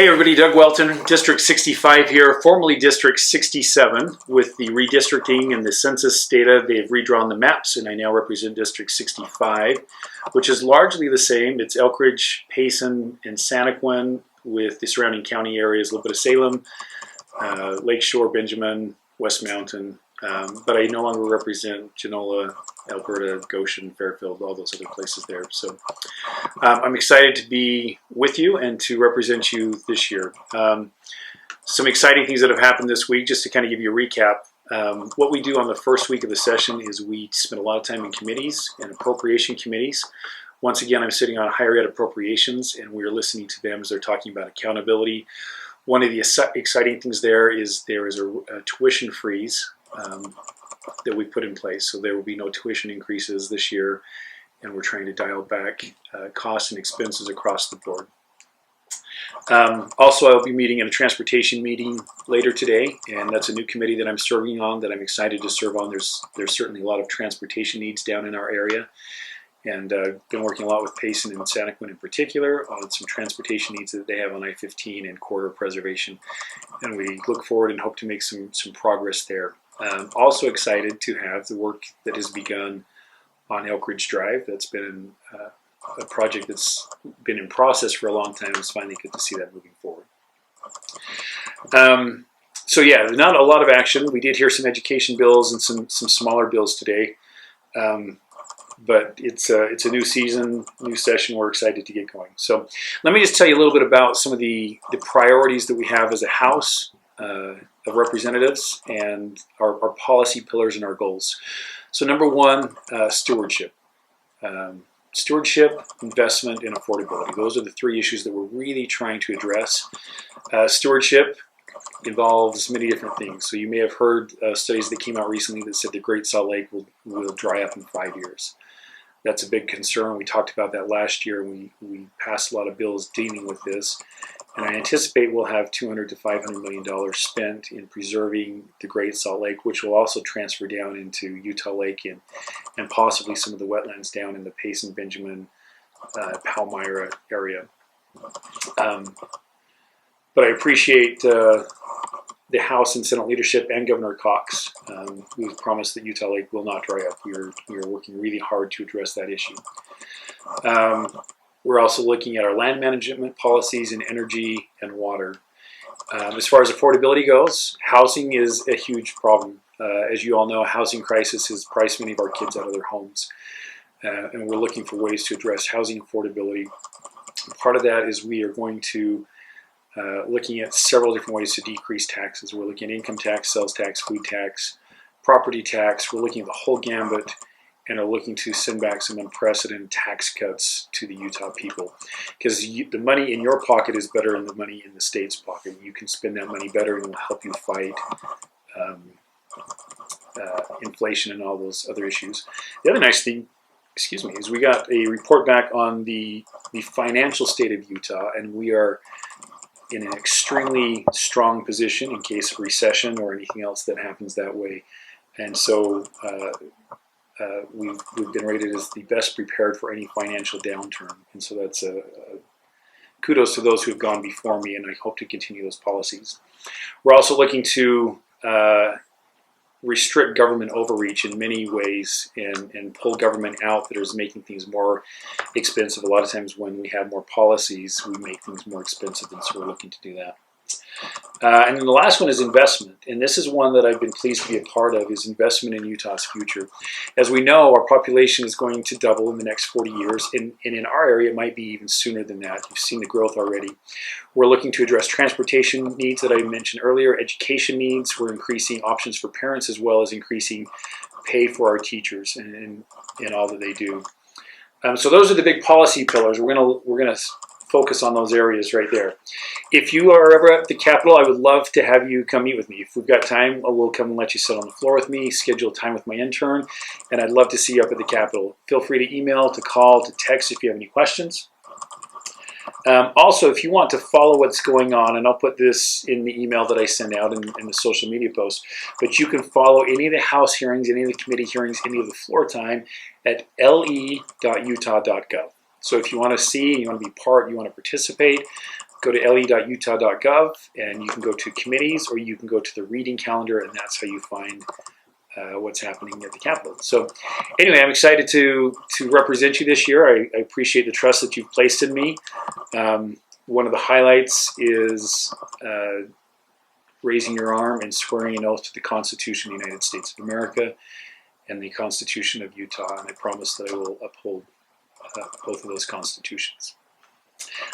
Hey everybody, Doug Welton, District 65 here, formerly District 67. With the redistricting and the census data, they've redrawn the maps and I now represent District 65, which is largely the same. It's Elkridge, Payson, and Santaquin with the surrounding county areas, a little bit of Salem, Lakeshore, Benjamin, West Mountain, but I no longer represent Genola, Alberta, Goshen, Fairfield, all those other places there. So I'm excited to be with you and to represent you this year. Some exciting things that have happened this week, just to kind of give you a recap. What we do on the first week of the session is we spend a lot of time in committees and appropriation committees. Once again, I'm sitting on higher ed appropriations and we're listening to them as they're talking about accountability. One of the exciting things there is a tuition freeze that we put in place. So there will be no tuition increases this year, and we're trying to dial back costs and expenses across the board. Also, I'll be meeting in a transportation meeting later today, and that's a new committee that I'm serving on that I'm excited to serve on. There's certainly a lot of transportation needs down in our area, and been working a lot with Payson and Santaquin in particular on some transportation needs that they have on I-15 and corridor preservation, and we look forward and hope to make some progress there. Also excited to have the work that has begun on Elkridge Drive. That's been a project that's been in process for a long time. It's finally good to see that moving forward. So yeah, not a lot of action. We did hear some education bills and some smaller bills today. But it's a new season, new session. We're excited to get going. So let me just tell you a little bit about some of the priorities that we have as a House of Representatives and our policy pillars and our goals. So number one, stewardship. Stewardship, investment, and affordability. Those are the three issues that we're really trying to address. Stewardship involves many different things. So you may have heard studies that came out recently that said the Great Salt Lake will dry up in 5 years. That's a big concern. We talked about that last year. We passed a lot of bills dealing with this. And I anticipate we'll have $200 to $500 million spent in preserving the Great Salt Lake, which will also transfer down into Utah Lake and possibly some of the wetlands down in the Payson, Benjamin, Palmyra area. But I appreciate the House and Senate leadership and Governor Cox. We've promised that Utah Lake will not dry up. We are working really hard to address that issue. We're also looking at our land management policies in energy and water. As far as affordability goes, housing is a huge problem. As you all know, housing crisis has priced many of our kids out of their homes. And we're looking for ways to address housing affordability. Part of that is we are going to looking at several different ways to decrease taxes. We're looking at income tax, sales tax, food tax, property tax. We're looking at the whole gambit and are looking to send back some unprecedented tax cuts to the Utah people. Because the money in your pocket is better than the money in the state's pocket. You can spend that money better and it will help you fight inflation and all those other issues. The other nice thing, is we got a report back on the financial state of Utah, and we are in an extremely strong position in case of recession or anything else that happens that way. And so we've been rated as the best prepared for any financial downturn. And so that's kudos to those who have gone before me, and I hope to continue those policies. We're also looking to restrict government overreach in many ways and pull government out that is making things more expensive. A lot of times when we have more policies, we make things more expensive, and so we're looking to do that. And then the last one is investment, and this is one that I've been pleased to be a part of, is investment in Utah's future. As we know, our population is going to double in the next 40 years, and in our area it might be even sooner than that. You've seen the growth already. We're looking to address transportation needs that I mentioned earlier, education needs. We're increasing options for parents as well as increasing pay for our teachers and all that they do. So those are the big policy pillars. We're gonna focus on those areas right there. If you are ever at the Capitol, I would love to have you come meet with me. If we've got time, I will come and let you sit on the floor with me, schedule time with my intern, and I'd love to see you up at the Capitol. Feel free to email, to call, to text if you have any questions. Also, if you want to follow what's going on, and I'll put this in the email that I send out in the social media post, but you can follow any of the House hearings, any of the committee hearings, any of the floor time at le.utah.gov. So if you want to see, you want to be part, you want to participate, go to le.utah.gov, and you can go to committees, or you can go to the reading calendar, and that's how you find what's happening at the Capitol. So anyway, I'm excited to represent you this year. I appreciate the trust that you've placed in me. One of the highlights is raising your arm and swearing an oath to the Constitution of the United States of America and the Constitution of Utah, and I promise that I will uphold both of those constitutions.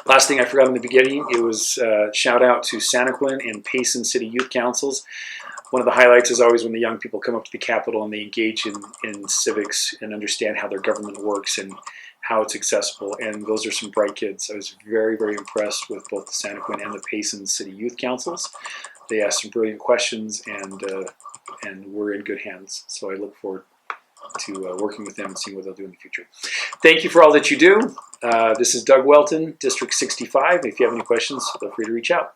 Last thing I forgot in the beginning, it was shout out to Santaquin and Payson City Youth Councils. One of the highlights is always when the young people come up to the Capitol and they engage in civics and understand how their government works and how it's accessible, and those are some bright kids. I was very, very impressed with both the Santaquin and the Payson City Youth Councils. They asked some brilliant questions, and we're in good hands. So I look forward to working with them and seeing what they'll do in the future. Thank you for all that you do. This is Doug Welton, District 65. If you have any questions, feel free to reach out.